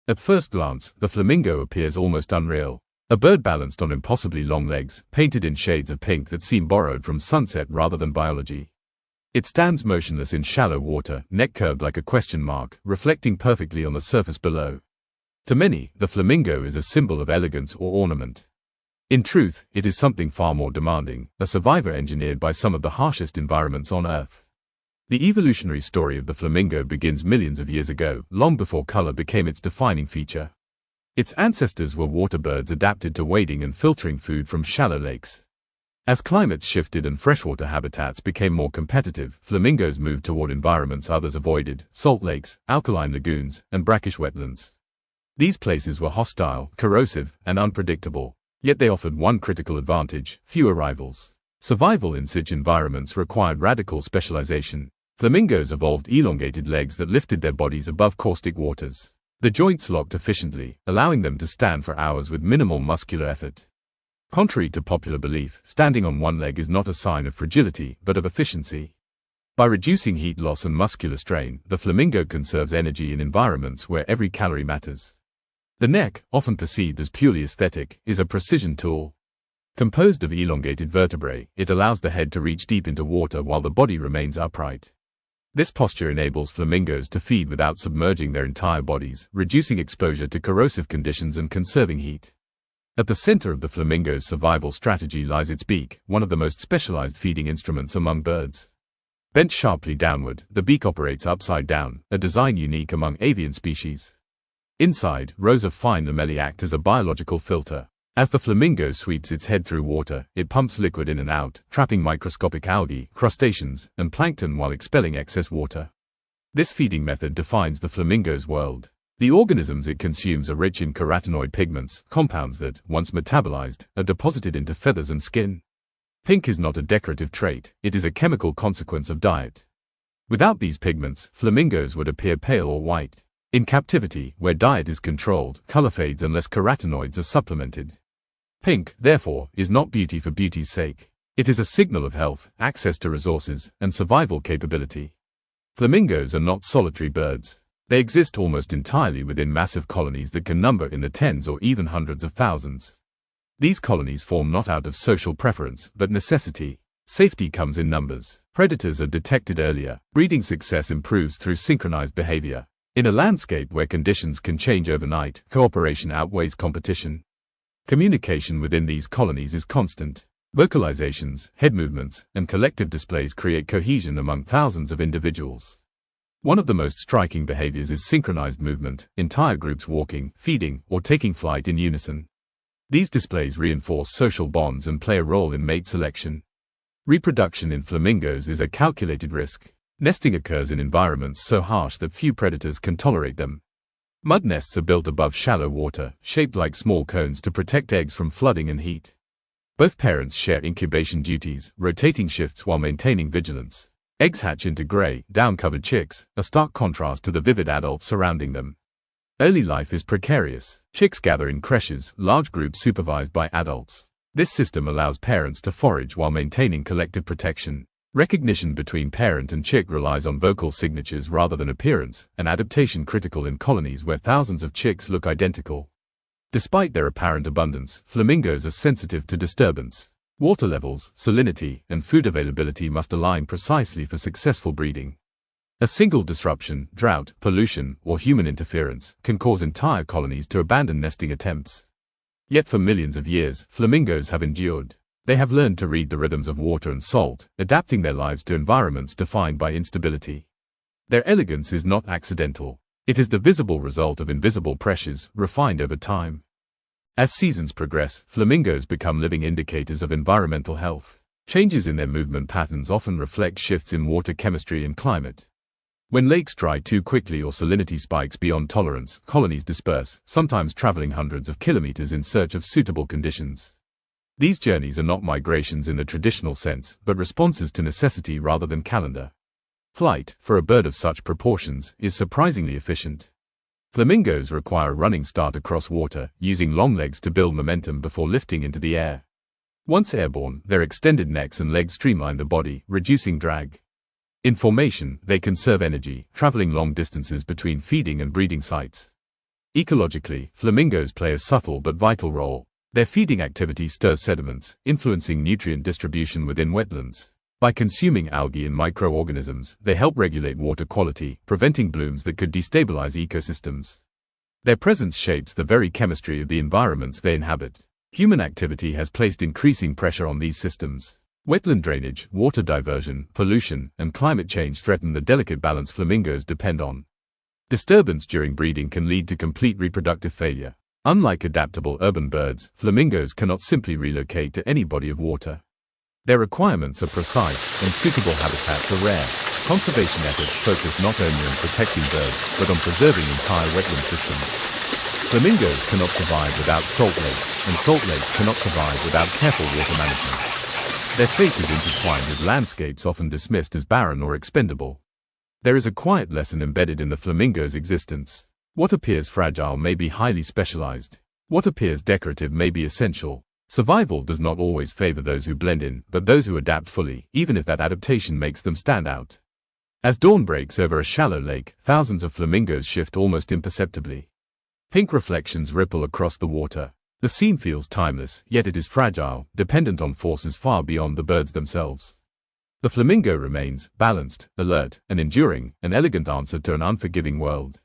At first glance, the flamingo appears almost unreal. A bird balanced on impossibly long legs, painted in shades of pink that seem borrowed from sunset rather than biology. It stands motionless in shallow water, neck curved like a question mark, reflecting perfectly on the surface below. To many, the flamingo is a symbol of elegance or ornament. In truth, it is something far more demanding, a survivor engineered by some of the harshest environments on Earth. The evolutionary story of the flamingo begins millions of years ago, long before color became its defining feature. Its ancestors were water birds adapted to wading and filtering food from shallow lakes. As climates shifted and freshwater habitats became more competitive, flamingos moved toward environments others avoided: salt lakes, alkaline lagoons, and brackish wetlands. These places were hostile, corrosive, and unpredictable, yet they offered one critical advantage: fewer rivals. Survival in such environments required radical specialization. Flamingos evolved elongated legs that lifted their bodies above caustic waters. The joints locked efficiently, allowing them to stand for hours with minimal muscular effort. Contrary to popular belief, standing on one leg is not a sign of fragility, but of efficiency. By reducing heat loss and muscular strain, the flamingo conserves energy in environments where every calorie matters. The neck, often perceived as purely aesthetic, is a precision tool. Composed of elongated vertebrae, it allows the head to reach deep into water while the body remains upright. This posture enables flamingos to feed without submerging their entire bodies, reducing exposure to corrosive conditions and conserving heat. At the center of the flamingo's survival strategy lies its beak, one of the most specialized feeding instruments among birds. Bent sharply downward, the beak operates upside down, a design unique among avian species. Inside, rows of fine lamellae act as a biological filter. As the flamingo sweeps its head through water, it pumps liquid in and out, trapping microscopic algae, crustaceans, and plankton while expelling excess water. This feeding method defines the flamingo's world. The organisms it consumes are rich in carotenoid pigments, compounds that, once metabolized, are deposited into feathers and skin. Pink is not a decorative trait, it is a chemical consequence of diet. Without these pigments, flamingos would appear pale or white. In captivity, where diet is controlled, color fades unless carotenoids are supplemented. Pink, therefore, is not beauty for beauty's sake. It is a signal of health, access to resources, and survival capability. Flamingos are not solitary birds. They exist almost entirely within massive colonies that can number in the tens or even hundreds of thousands. These colonies form not out of social preference, but necessity. Safety comes in numbers. Predators are detected earlier. Breeding success improves through synchronized behavior. In a landscape where conditions can change overnight, cooperation outweighs competition. Communication within these colonies is constant. Vocalizations, head movements, and collective displays create cohesion among thousands of individuals. One of the most striking behaviors is synchronized movement, entire groups walking, feeding, or taking flight in unison. These displays reinforce social bonds and play a role in mate selection. Reproduction in flamingos is a calculated risk. Nesting occurs in environments so harsh that few predators can tolerate them. Mud nests are built above shallow water, shaped like small cones to protect eggs from flooding and heat. Both parents share incubation duties, rotating shifts while maintaining vigilance. Eggs hatch into gray, down-covered chicks, a stark contrast to the vivid adults surrounding them. Early life is precarious. Chicks gather in creches, large groups supervised by adults. This system allows parents to forage while maintaining collective protection. Recognition between parent and chick relies on vocal signatures rather than appearance, an adaptation critical in colonies where thousands of chicks look identical. Despite their apparent abundance, flamingos are sensitive to disturbance. Water levels, salinity, and food availability must align precisely for successful breeding. A single disruption, drought, pollution, or human interference can cause entire colonies to abandon nesting attempts. Yet for millions of years, flamingos have endured. They have learned to read the rhythms of water and salt, adapting their lives to environments defined by instability. Their elegance is not accidental. It is the visible result of invisible pressures, refined over time. As seasons progress, flamingos become living indicators of environmental health. Changes in their movement patterns often reflect shifts in water chemistry and climate. When lakes dry too quickly or salinity spikes beyond tolerance, colonies disperse, sometimes traveling hundreds of kilometers in search of suitable conditions. These journeys are not migrations in the traditional sense, but responses to necessity rather than calendar. Flight, for a bird of such proportions, is surprisingly efficient. Flamingos require a running start across water, using long legs to build momentum before lifting into the air. Once airborne, their extended necks and legs streamline the body, reducing drag. In formation, they conserve energy, traveling long distances between feeding and breeding sites. Ecologically, flamingos play a subtle but vital role. Their feeding activity stirs sediments, influencing nutrient distribution within wetlands. By consuming algae and microorganisms, they help regulate water quality, preventing blooms that could destabilize ecosystems. Their presence shapes the very chemistry of the environments they inhabit. Human activity has placed increasing pressure on these systems. Wetland drainage, water diversion, pollution, and climate change threaten the delicate balance flamingos depend on. Disturbance during breeding can lead to complete reproductive failure. Unlike adaptable urban birds, flamingos cannot simply relocate to any body of water. Their requirements are precise, and suitable habitats are rare. Conservation efforts focus not only on protecting birds, but on preserving entire wetland systems. Flamingos cannot survive without salt lakes, and salt lakes cannot survive without careful water management. Their fate is intertwined with landscapes often dismissed as barren or expendable. There is a quiet lesson embedded in the flamingo's existence. What appears fragile may be highly specialized. What appears decorative may be essential. Survival does not always favor those who blend in, but those who adapt fully, even if that adaptation makes them stand out. As dawn breaks over a shallow lake, thousands of flamingos shift almost imperceptibly. Pink reflections ripple across the water. The scene feels timeless, yet it is fragile, dependent on forces far beyond the birds themselves. The flamingo remains balanced, alert, and enduring, an elegant answer to an unforgiving world.